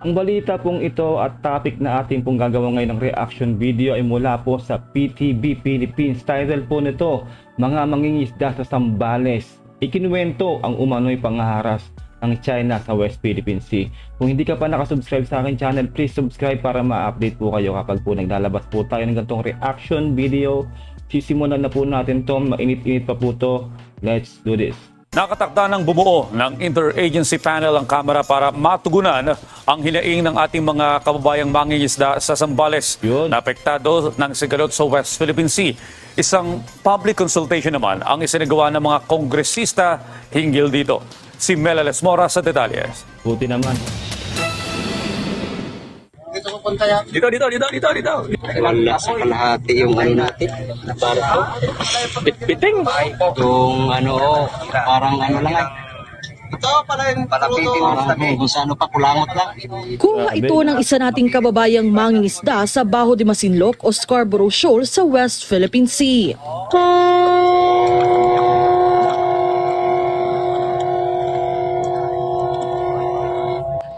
Ang balita pong ito at topic na ating pong gagawa ngayon ng reaction video ay mula po sa PTV Philippines. Title po nito, Mga Mangingisda sa Zambales. Ikinuwento ang umano'y pangaharas ng China sa West Philippine Sea. Kung hindi ka pa nakasubscribe sa akin channel, please subscribe para ma-update po kayo kapag po naglalabas po tayo ng ganitong reaction video. Sisimulan na po natin to, mainit-init pa po to. Let's do this. Nakatakda ng bumuo ng interagency panel ang Kamara para matugunan ang hinaing ng ating mga kababayang mangingisda sa Zambales na apektado ng sigalot sa West Philippine Sea. Isang public consultation naman ang isinagawa ng mga kongresista hinggil dito. Si Mela Lesmora sa detalles. Buti naman. Dito pupunta yan. Dito. Wala sa kalahati yung ano natin. Para to. Biting. Yung ano, parang ano lang ay. Ito pala yung palapitin mo. Kung sa ano pa, kulangot lang. Kuha ito ng isa nating kababayang mangingisda sa Baho de Masinloc o Scarborough Shoal sa West Philippine Sea.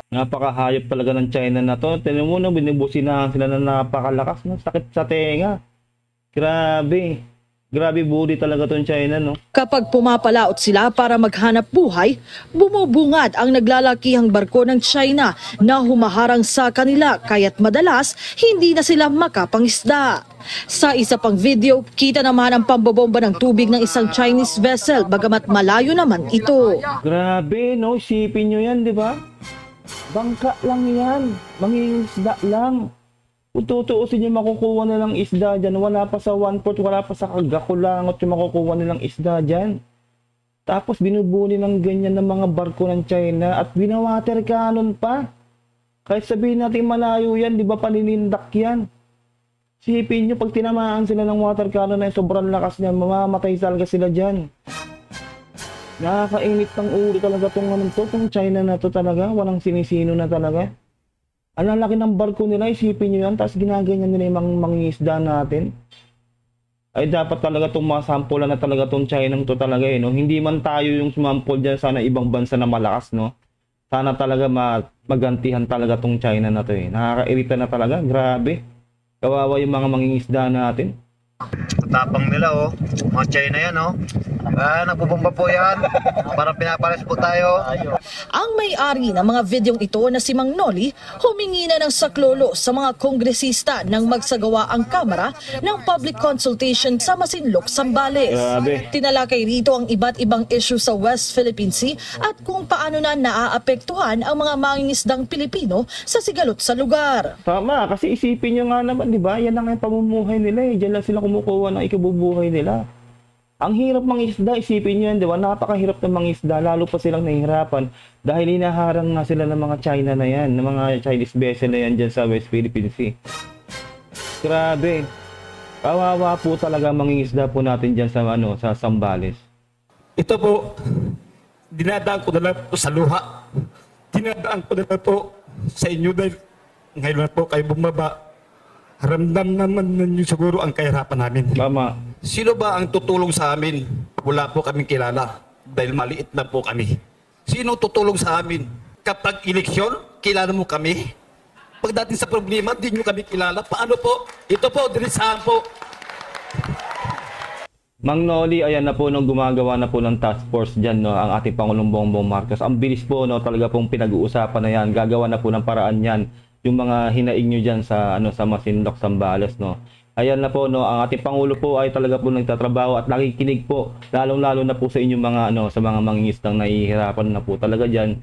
Napakahayop talaga ng China na to. Tignan mo na, binubusinahan sila na napakalakas. No? Sakit sa tenga. Grabe. Grabe budi talaga tong China, no? Kapag pumapalaot sila para maghanap buhay, bumubungad ang naglalakihang barko ng China na humaharang sa kanila kaya't madalas hindi na sila makapangisda. Sa isa pang video, kita naman ang pambobomba ng tubig ng isang Chinese vessel bagamat malayo naman ito. Grabe, no? Isipin nyo yan, di ba? Bangka lang yan. Mangingisda lang. Kung tutuusin yung makukuha nilang isda dyan, wala pa sa 1/4, wala pa sa kagakulangot yung makukuha nilang isda dyan. Tapos binubuni ng ganyan ng mga barko ng China at binawater cannon pa. Kahit sabihin natin malayo yan, di ba paninindak yan? Isipin nyo, pag tinamaan sila ng water cannon na sobrang lakas niya, mamamatay talaga sila dyan. Nakakainit ng ulo talaga itong China na to talaga. Walang sinisino na talaga. Ang lalaki ng barko nila, isipin nyo yan. Tapos ginaganyan nila yung mangingisda natin. Ay dapat talaga itong masampulan na talaga itong China to talaga no? Hindi man tayo yung sumampol dyan, sana ibang bansa na malakas, no? Sana talaga magantihan talaga itong China na to Nakakairita na talaga, grabe. Kawawa yung mga mangingisda natin. Tapang nila oh. Mga China yan oh. Nagbubomba po yan. Parang pinapares po tayo. Ang may-ari ng mga videong ito na si Mang Noli, humingi na ng saklolo sa mga kongresista nang magsagawa ang Kamara ng public consultation sa Masinloc, Zambales. Grabe. Tinalakay rito ang iba't ibang issue sa West Philippine Sea at kung paano na naaapektuhan ang mga mangingisdang Pilipino sa sigalot sa lugar. Tama, kasi isipin nyo nga naman, di ba? Yan ang pamumuhay nila Diyan lang sila kumukuha ng ikabubuhay nila. Ang hirap mangisda, isipin nyo yan, di ba? Napakahirap ng mangisda, lalo pa silang nahihirapan dahil hinaharang nga sila ng mga China na yan, ng mga Chinese vessel na yan dyan sa West Philippine Sea. Grabe. Kawawa po talaga mangingisda po natin dyan sa Zambales. Ito po, dinadaan ko na lang po sa luha. Dinadaan ko na lang po sa inyo dahil ngayon na po kayo bumaba. Ramdam naman ninyo siguro ang kahirapan namin. Tama. Sino ba ang tutulong sa amin? Wala po kaming kilala dahil maliit na po kami. Sino tutulong sa amin? Kapag eleksyon, kilala mo kami. Pagdating sa problema, di nyo kami kilala. Paano po? Ito po, dirisahan po. Mang Noli, ayan na po nung gumagawa na po ng task force dyan, no, ang ating Pangulong Bongbong Marcos. Ang bilis po, no, talaga pong pinag-uusapan na yan. Gagawa na po ng paraan yan. Yung mga hinaing nyo dyan sa Masinloc, Zambales, no. Ayan na po, no, ang ating Pangulo po ay talaga po nagtatrabaho at nakikinig po, lalong-lalo na po sa inyong mga sa mga mangingisdang nahihirapan na po talaga diyan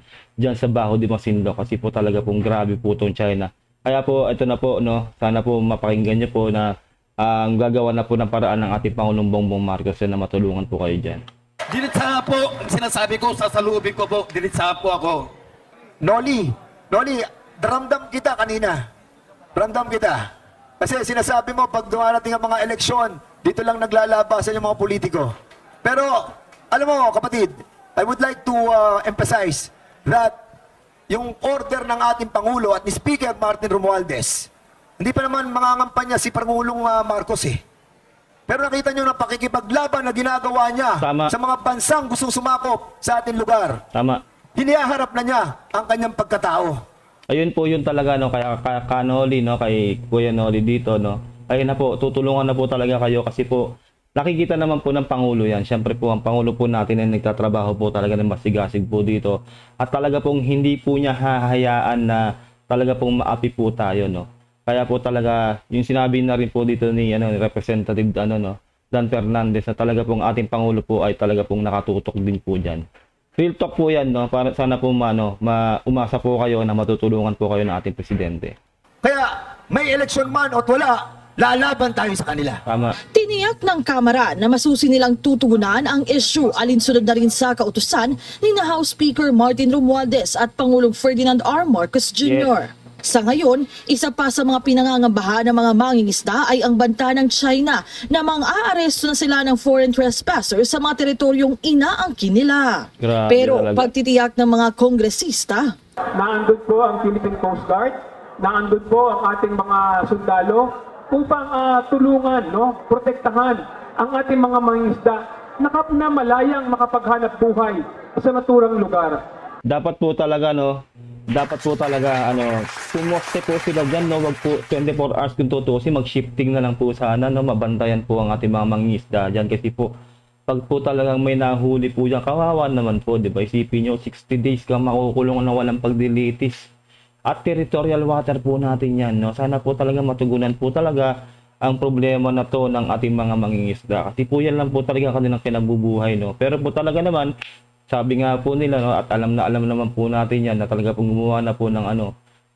sa Baho de Masinloc kasi po talaga pong grabe po tong China. Kaya po ito na po, no, sana po mapakinggan niyo po na ang gagawa na po ng paraan ng ating Pangulong Bongbong Marcos na matulungan po kayo diyan. Diretsahan po, ang sinasabi ko, sasalubin ko po, diretsahan po ako. Noli, daramdam kita kanina. Daramdam kita. Kasi sinasabi mo, pag dumarating ang mga eleksyon, dito lang naglalabasan yung mga politiko. Pero, alam mo kapatid, I would like to emphasize that yung order ng ating Pangulo at ni Speaker Martin Romualdez, hindi pa naman mangangampanya si Pangulong Marcos Pero nakita nyo na pakikipaglaban na ginagawa niya sa mga bansang gustong sumakop sa ating lugar. Tama. Hiniharap na niya ang kanyang pagkatao. Ayun po yun talaga, no, kaya Kanoli, no, kay Kuya Noli dito, no. Ayun na po, tutulungan na po talaga kayo kasi po nakikita naman po ng Pangulo yan. Siyempre po, ang Pangulo po natin ay nagtatrabaho po talaga ng masigasig po dito. At talaga pong hindi po niya hahayaan na talaga pong maapi po tayo, no. Kaya po talaga, yung sinabi na rin po dito ni Representative Dan Fernandez na talaga pong ating Pangulo po ay talaga pong nakatutok din po dyan. Real talk po yan, no? Para sana po umasa po kayo na matutulungan po kayo ng ating Presidente. Kaya may eleksyon man o wala, lalaban tayo sa kanila. Tama. Tiniyak ng Kamara na masusi nilang tutugunan ang issue alinsunod na rin sa kautusan ni na House Speaker Martin Romualdez at Pangulong Ferdinand R. Marcos Jr. Sa ngayon, isa pa sa mga pinangangambahan ng mga mangingisda ay ang banta ng China na mang-aaresto na sila ng foreign trespassers sa mga teritoryong inaangkin nila. Grabe Pero talaga. pagtitiyak ng mga kongresista, Naandun po ang Philippine Coast Guard, naandun po ang ating mga sundalo upang tulungan, protektahan ang ating mga mangingisda na malayang makapaghanap buhay sa naturang lugar. Dapat po talaga, pumoste po sila dyan, wag po 24 hours kung tutusin, mag-shifting na lang po sana, mabantayan po ang ating mga mangingisda dyan kasi po, pag po talagang may nahuli po dyan, kawawa naman po, di ba? Isipin nyo, 60 days kang makukulong na walang pagdilitis. At territorial water po natin yan, no? Sana po talaga matugunan po talaga ang problema na to ng ating mga mangingisda. Kasi po yan lang po talaga kanilang kinabubuhay, no? Pero po talaga naman, sabi nga po nila, no, at alam naman po natin yan na talaga pong gumawa na po ng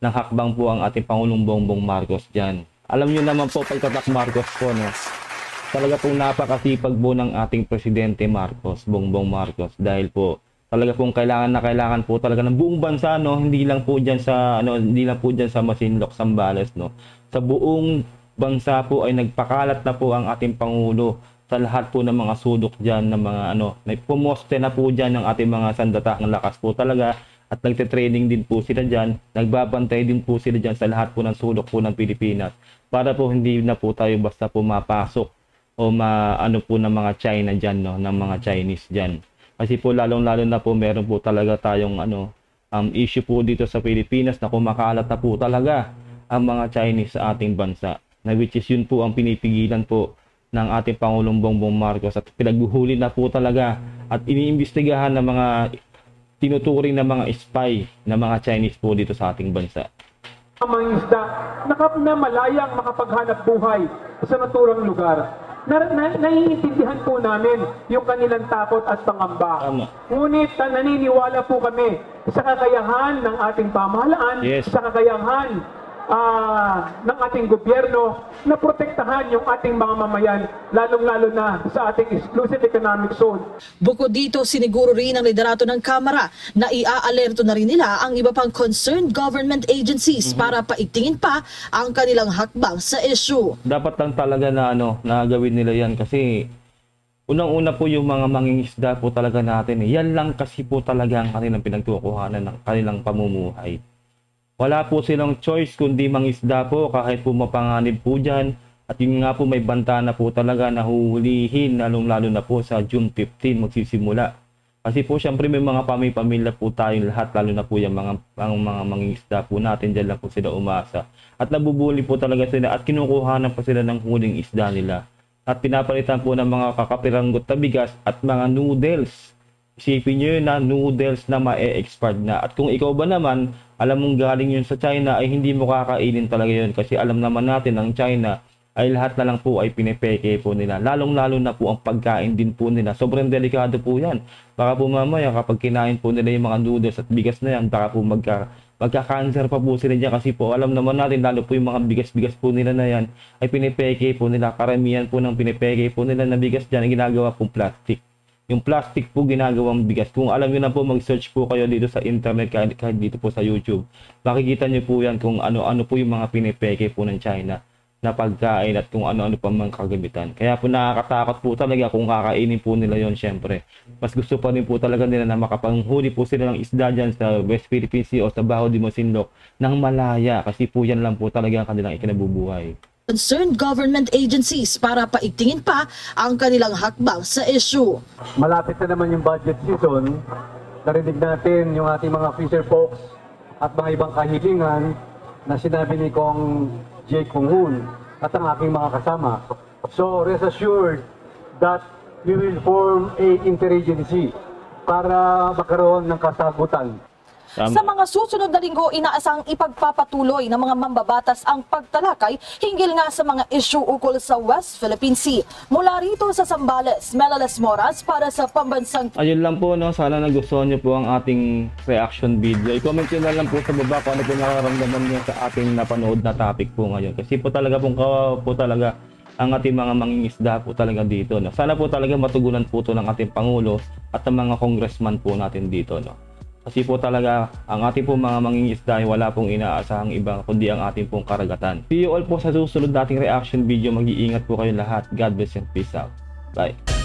ng hakbang po ang ating Pangulong Bongbong Marcos dyan. Alam nyo naman po, pagtatak Marcos po, no, talaga pong napakasipag po ng ating Presidente Marcos, Bongbong Marcos, dahil po talaga pong kailangan po talaga ng buong bansa, no, hindi lang po diyan sa Masinloc, Zambales, no. Sa buong bansa po ay nagpakalat na po ang ating Pangulo sa lahat po ng mga sulok diyan ng mga pumoste na po diyan ng ating mga sandatahang lakas po talaga at nagte-training din po sila diyan, nagbabantay din po sila diyan sa lahat po ng sulok po ng Pilipinas para po hindi na po tayo basta pumapasok o po ng mga China diyan, no, ng mga Chinese diyan. Kasi po lalong-lalo na po meron po talaga tayong issue po dito sa Pilipinas na kumakalat na po talaga ang mga Chinese sa ating bansa. Na which is yun po ang pinipigilan po ng ating Pangulong Bongbong Marcos at pinaghuhuli na po talaga at iniimbestigahan ng mga tinuturing na mga spy na mga Chinese po dito sa ating bansa. Ang mga isda na malayang makapaghanap buhay sa naturang lugar. Naiintindihan po namin yung kanilang takot at pangamba. Ngunit naniniwala po kami sa kakayahan ng ating pamahalaan, sa kakayahan ng ating gobyerno na protektahan yung ating mga mamayan, lalong-lalo na sa ating exclusive economic zone. bukod dito siniguro rin ng liderato ng Kamara na ia-alerto na rin nila ang iba pang concerned government agencies para paigtingin pa ang kanilang hakbang sa issue. Dapat lang talaga na gawin nila yan kasi unang-una po yung mga mangingisda po talaga natin. Yan lang kasi po talaga ang kanilang pinagtukuhanan ng kanilang pamumuhay. Wala po silang choice kundi mangisda po kahit po mapanganib po dyan. At yun nga po may banta na po talaga na huhulihin lalong-lalo na po sa June 15 magsisimula. Kasi po syempre may mga pamilya po tayong lahat lalo na po yung mga mangingisda po natin dyan lang po sila umasa. At nabubuli po talaga sila at kinukuhanan pa sila ng huling isda nila. At pinapalitan po ng mga kakapiranggot na bigas at mga noodles. Isipin nyo yun na noodles na ma-e-expired na. At kung ikaw ba naman, alam mong galing yun sa China, ay hindi mo kakainin talaga yun. Kasi alam naman natin ang China ay lahat na lang po ay pinipeke po nila. Lalong-lalo na po ang pagkain din po nila. Sobrang delikado po yan. Baka po mamaya kapag kinain po nila yung mga noodles at bigas na yan, baka po magka-cancer pa po sila dyan. Kasi po alam naman natin, lalo po yung mga bigas-bigas po nila na yan, ay pinipeke po nila. Karamihan po ng pinipeke po nila na bigas dyan ay ginagawa pong plastic. Yung plastic po ginagawang bigas. Kung alam niyo na po, mag-search po kayo dito sa internet, kahit dito po sa YouTube. Makikita niyo po yan kung ano-ano po yung mga pinipeke po ng China na pagkain at kung ano-ano pa mga kagamitan. Kaya po nakakatakot po talaga kung kakainin po nila yon syempre. Mas gusto pa rin po talaga nila na makapanghuli po sila ng isda dyan sa West Philippine Sea o sa Baho de Masinloc ng malaya kasi po yan lang po talaga ang kanilang ikinabubuhay. Concerned government agencies para paigtingin pa ang kanilang hakbang sa issue. Malapit na naman yung budget season. Narinig natin yung ating mga fisher folks at mga ibang kahilingan na sinabi ni Kong Jake Kung Hoon at ang aking mga kasama. So rest assured that we will form a interagency para magkaroon ng kasagutan. Sa mga susunod na linggo, inaasang ipagpapatuloy ng mga mambabatas ang pagtalakay hinggil nga sa mga issue ukol sa West Philippine Sea. Mula rito sa Zambales, Melales Moras para sa Pambansang... Ayun lang po, no? Sana nagustuhan nyo po ang ating reaction video. I-comment nyo na lang po sa baba kung ano po nararamdaman nyo sa ating napanood na topic po ngayon. Kasi po talaga ang ating mga mangingisda po talaga dito. No? Sana po talaga matugunan po ito ng ating Pangulo at ng mga congressman po natin dito. No? Kasi po talaga ang ating pong mga mangingisda ay wala pong inaasahang iba kundi ang ating pong karagatan. See you all po sa susunod nating reaction video. Mag-iingat po kayo lahat. God bless and peace out. Bye.